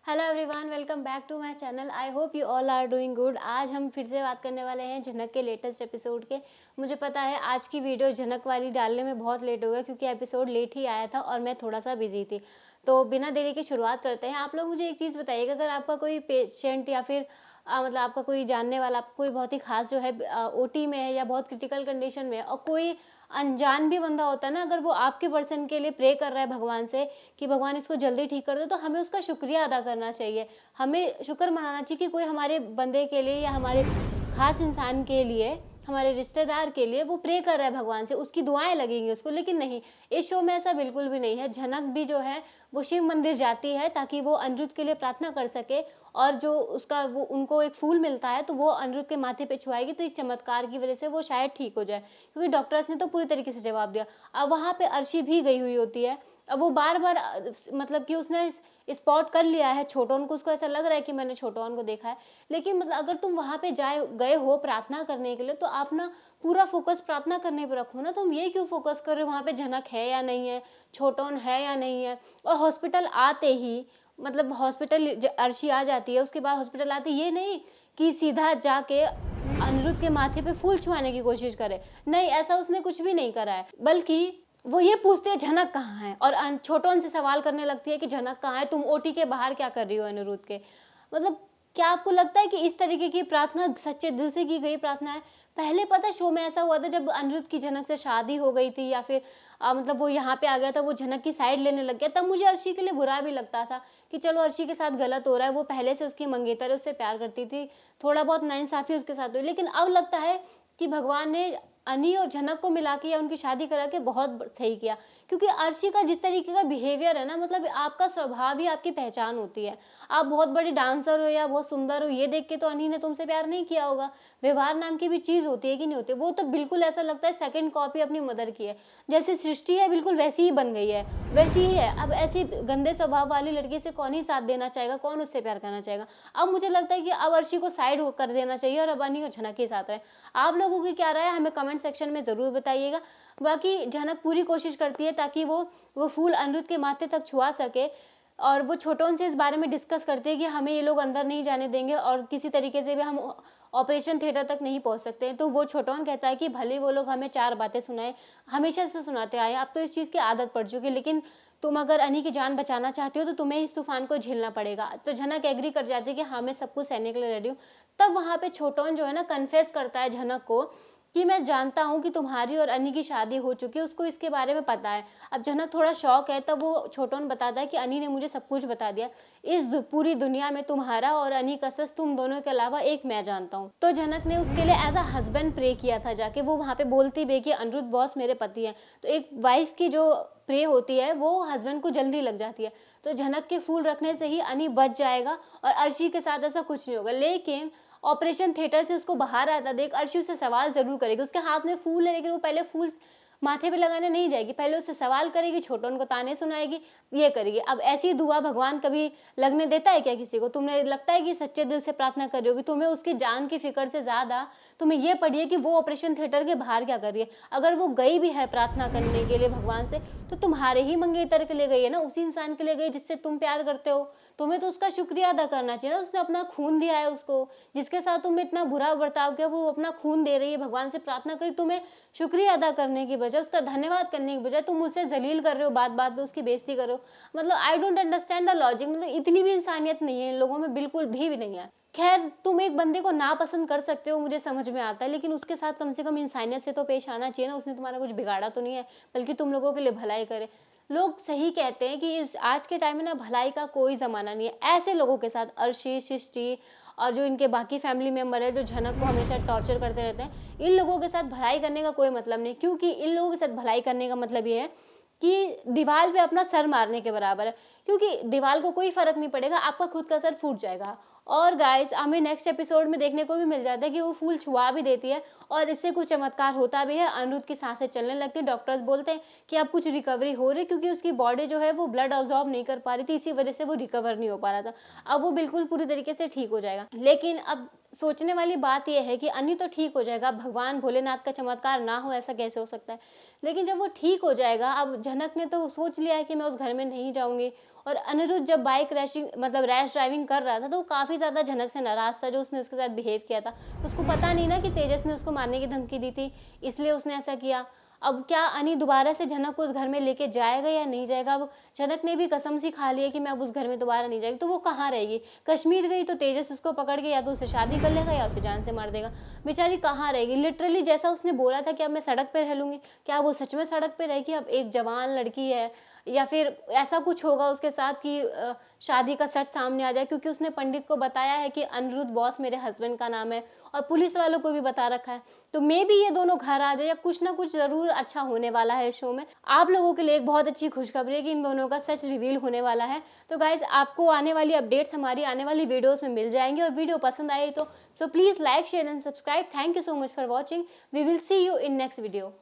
Hello everyone, welcome back to my channel. I hope you all are doing good. आज हम फिर से बात करने वाले हैं झनक के लेटेस्ट एपिसोड के। मुझे पता है आज की वीडियो झनक वाली डालने में बहुत लेट हो गया क्योंकि एपिसोड लेट ही आया था और मैं थोड़ा सा बिजी थी। तो बिना देरी के शुरुआत करते हैं। आप लोग मुझे एक चीज़ बताइएगा, अगर आपका कोई पेशेंट या फिर मतलब आपका कोई जानने वाला, आपका कोई बहुत ही खास जो है ओटी में है या बहुत क्रिटिकल कंडीशन में है, और कोई अनजान भी बंदा होता है ना, अगर वो आपके पर्सन के लिए प्रे कर रहा है भगवान से कि भगवान इसको जल्दी ठीक कर दो, तो हमें उसका शुक्रिया अदा करना चाहिए। हमें शुक्र मनाना चाहिए कि कोई हमारे बंदे के लिए या हमारे खास इंसान के लिए, हमारे रिश्तेदार के लिए वो प्रे कर रहा है भगवान से, उसकी दुआएं लगेंगी उसको। लेकिन नहीं, इस शो में ऐसा बिल्कुल भी नहीं है। झनक भी जो है वो शिव मंदिर जाती है ताकि वो अनिरुद्ध के लिए प्रार्थना कर सके, और जो उसका वो उनको एक फूल मिलता है तो वो अनिरुद्ध के माथे पे छुआएगी, तो एक चमत्कार की वजह से वो शायद ठीक हो जाए, क्योंकि डॉक्टर्स ने तो पूरी तरीके से जवाब दिया। अब वहाँ पे अर्शी भी गई हुई होती है। अब वो बार बार मतलब कि उसने स्पॉट कर लिया है छोटोन को, उसको ऐसा लग रहा है कि मैंने छोटोन को देखा है। लेकिन मतलब अगर तुम वहाँ पे गए हो प्रार्थना करने के लिए, तो आप ना पूरा फोकस प्रार्थना करने पे रखो ना। तुम ये क्यों फोकस कर रहे हो वहाँ पे झनक है या नहीं है, छोटोन है या नहीं है। और हॉस्पिटल आते ही मतलब हॉस्पिटल अर्शी आ जाती है, उसके बाद हॉस्पिटल आते ये नहीं कि सीधा जाके अनिरुद्ध के माथे पे फूल छुआने की कोशिश करे। नहीं, ऐसा उसने कुछ भी नहीं करा है, बल्कि वो ये पूछती है झनक कहाँ है, और छोटोन से सवाल करने लगती है कि झनक कहाँ है, तुम ओटी के बाहर क्या कर रही हो अनिरुद्ध के। मतलब क्या आपको लगता है कि इस तरीके की प्रार्थना सच्चे दिल से की गई प्रार्थना है? पहले पता है शो में ऐसा हुआ था, जब अनिरुद्ध की झनक से शादी हो गई थी या फिर मतलब वो यहाँ पे आ गया था, वो झनक की साइड लेने लग गया, तब मुझे अर्शी के लिए बुरा भी लगता था कि चलो अर्शी के साथ गलत हो रहा है, वो पहले से उसकी मंगेतर है, उससे प्यार करती थी, थोड़ा बहुत नाइंसाफी उसके साथ हुई। लेकिन अब लगता है कि भगवान ने अनी और झनक को मिला के या उनकी शादी करा के बहुत सही किया, क्योंकि अर्शी का जिस तरीके का बिहेवियर है ना, मतलब आपका स्वभाव ही आपकी पहचान होती है। आप बहुत बड़ी डांसर हो या बहुत सुंदर हो, ये देख के तो अनी ने तुमसे प्यार नहीं किया होगा। व्यवहार नाम की भी चीज होती है कि नहीं होती, वो तो बिल्कुल ऐसा लगता है सेकंड कॉपी अपनी मदर की है। जैसी सृष्टि है बिल्कुल वैसी ही बन गई है, वैसी ही है। अब ऐसी गंदे स्वभाव वाली लड़की से कौन ही साथ देना चाहेगा, कौन उससे प्यार करना चाहेगा। अब मुझे लगता है कि अब अर्शी को साइड कर देना चाहिए और अब अनी और झनक के साथ रहे। आप लोगों की क्या राय है, हमें कमेंट सेक्शन में जरूर बताइएगा। बाकी झनक पूरी कोशिश करती है ताकि वो फूल अनिरुद्ध के माथे तक छुआ सके, और वो छोटोन से इस बारे में डिस्कस करती है कि हमें ये लोग अंदर नहीं जाने देंगे और किसी तरीके से भी हम ऑपरेशन थिएटर तक नहीं पहुंच सकते हैं। तो वो छोटोन कहता है कि भले वो लोग हमें 4 बातें सुनाए, हमेशा से सुनाते आए, अब तो इस चीज़ की आदत पड़ चुकी है, लेकिन तुम अगर अनी की जान बचाना चाहती हो तो तुम्हें इस तूफान को झेलना पड़ेगा। तो झनक एग्री कर जाती है कि हाँ, मैं सब कुछ सहने के लिए रेडी हूँ। तब वहाँ पे छोटोन जो है ना कन्फेस करता है झनक को कि मैं जानता हूँ कि तुम्हारी और अनी की शादी हो चुकी है, उसको इसके बारे में पता है। अब झनक थोड़ा शौक है, तब वो छोटोन बताता है कि अनी ने मुझे सब कुछ बता दिया, इस पूरी दुनिया में तुम्हारा और अनी का सच तुम दोनों के अलावा एक मैं जानता हूँ। तो झनक ने उसके लिए एज अ हस्बैंड प्रे किया था जाके, वो वहाँ पे बोलती भी कि अनिरुद्ध बॉस मेरे पति हैं। तो एक वाइफ की जो प्रे होती है वो हस्बैंड को जल्दी लग जाती है। तो झनक के फूल रखने से ही अनी बच जाएगा और अर्शी के साथ ऐसा कुछ नहीं होगा। लेकिन ऑपरेशन थिएटर से उसको बाहर आता देख अर्शी उससे सवाल जरूर करेगी। उसके हाथ में फूल है, लेकिन वो पहले फूल माथे पे लगाने नहीं जाएगी, पहले उससे सवाल करेगी, छोटोन को ताने सुनाएगी, ये करेगी। अब ऐसी दुआ भगवान कभी लगने देता है क्या किसी को? तुम्हें लगता है कि सच्चे दिल से प्रार्थना कर रही होगी, तुम्हें उसकी जान की फिक्र से ज्यादा तुम्हें ये पड़ी है कि वो ऑपरेशन थिएटर के बाहर क्या कर रही है। अगर वो गई भी है प्रार्थना करने के लिए भगवान से, तो तुम्हारे ही मंगेतर के लिए गई है ना, उसी इंसान के लिए गई जिससे तुम प्यार करते हो। तुम्हें तो उसका शुक्रिया अदा करना चाहिए ना, उसने अपना खून दिया है उसको, जिसके साथ तुमने इतना बुरा बर्ताव किया वो अपना खून दे रही है, भगवान से प्रार्थना करी। तुम्हें शुक्रिया अदा करने की बजाय, उसका धन्यवाद करने की बजाय तुम उसे जलील कर रहे हो, बात बात पे उसकी बेइज्जती कर रहे हो। मतलब I don't understand the logic. मतलब इतनी भी इंसानियत नहीं है इन लोगों में, बिल्कुल भी नहीं है। खैर, तुम एक बंदे को नापसंद कर सकते हो, मुझे समझ में आता है, लेकिन उसके साथ कम से कम इंसानियत से तो पेश आना चाहिए ना। उसने तुम्हारा कुछ बिगाड़ा तो नहीं है, बल्कि तुम लोगों के लिए भलाई करे। लोग सही कहते हैं कि इस आज के टाइम में ना भलाई का कोई जमाना नहीं है। ऐसे लोगों के साथ अर्शी, सृष्टि और जो इनके बाकी फैमिली मेंबर है जो झनक को हमेशा टॉर्चर करते रहते हैं, इन लोगों के साथ भलाई करने का कोई मतलब नहीं, क्योंकि इन लोगों के साथ भलाई करने का मतलब ये है कि दीवार पे अपना सर मारने के बराबर है, क्योंकि दीवार को कोई फर्क नहीं पड़ेगा, आपका खुद का सर फूट जाएगा। और गाइस, हमें नेक्स्ट एपिसोड में देखने को भी मिल जाता है कि वो फूल छुआ भी देती है और इससे कुछ चमत्कार होता भी है। अनिरुद्ध की सांसें चलने लगती है, डॉक्टर्स बोलते हैं कि अब कुछ रिकवरी हो रही है, क्योंकि उसकी बॉडी जो है वो ब्लड अब्सॉर्ब नहीं कर पा रही थी, इसी वजह से वो रिकवर नहीं हो पा रहा था। अब वो बिल्कुल पूरी तरीके से ठीक हो जाएगा। लेकिन अब सोचने वाली बात ये है कि अनी तो ठीक हो जाएगा, भगवान भोलेनाथ का चमत्कार ना हो ऐसा कैसे हो सकता है। लेकिन जब वो ठीक हो जाएगा, अब झनक ने तो सोच लिया है कि मैं उस घर में नहीं जाऊँगी। और अनिरुद्ध जब बाइक रैशिंग मतलब रैश ड्राइविंग कर रहा था, तो वो काफ़ी ज़्यादा झनक से नाराज़ था जो उसने उसके साथ बिहेव किया था। उसको पता नहीं ना कि तेजस ने उसको मारने की धमकी दी थी, इसलिए उसने ऐसा किया। अब क्या अनी दोबारा से झनक को उस घर में लेके जाएगा या नहीं जाएगा? अब झनक ने भी कसम सी खा ली है कि मैं अब उस घर में दोबारा नहीं जाएगी, तो वो कहाँ रहेगी? कश्मीर गई तो तेजस उसको पकड़ के या तो उससे शादी कर लेगा या उसे जान से मार देगा। बेचारी कहाँ रहेगी? लिटरली जैसा उसने बोला था कि अब मैं सड़क पे रह लूँगी, क्या वो सच में सड़क पे रहेगी? अब एक जवान लड़की है, या फिर ऐसा कुछ होगा उसके साथ कि शादी का सच सामने आ जाए, क्योंकि उसने पंडित को बताया है कि अनिरुद्ध बॉस मेरे हस्बैंड का नाम है, और पुलिस वालों को भी बता रखा है। तो मे बी ये दोनों घर आ जाए, या कुछ ना कुछ ज़रूर अच्छा होने वाला है शो में। आप लोगों के लिए एक बहुत अच्छी खुशखबरी है कि इन दोनों का सच रिवील होने वाला है। तो गाइज़, आपको आने वाली अपडेट्स हमारी आने वाली वीडियोज़ में मिल जाएँगी, और वीडियो पसंद आई तो so please like, share and subscribe. Thank you so much for watching. We will see you in next video.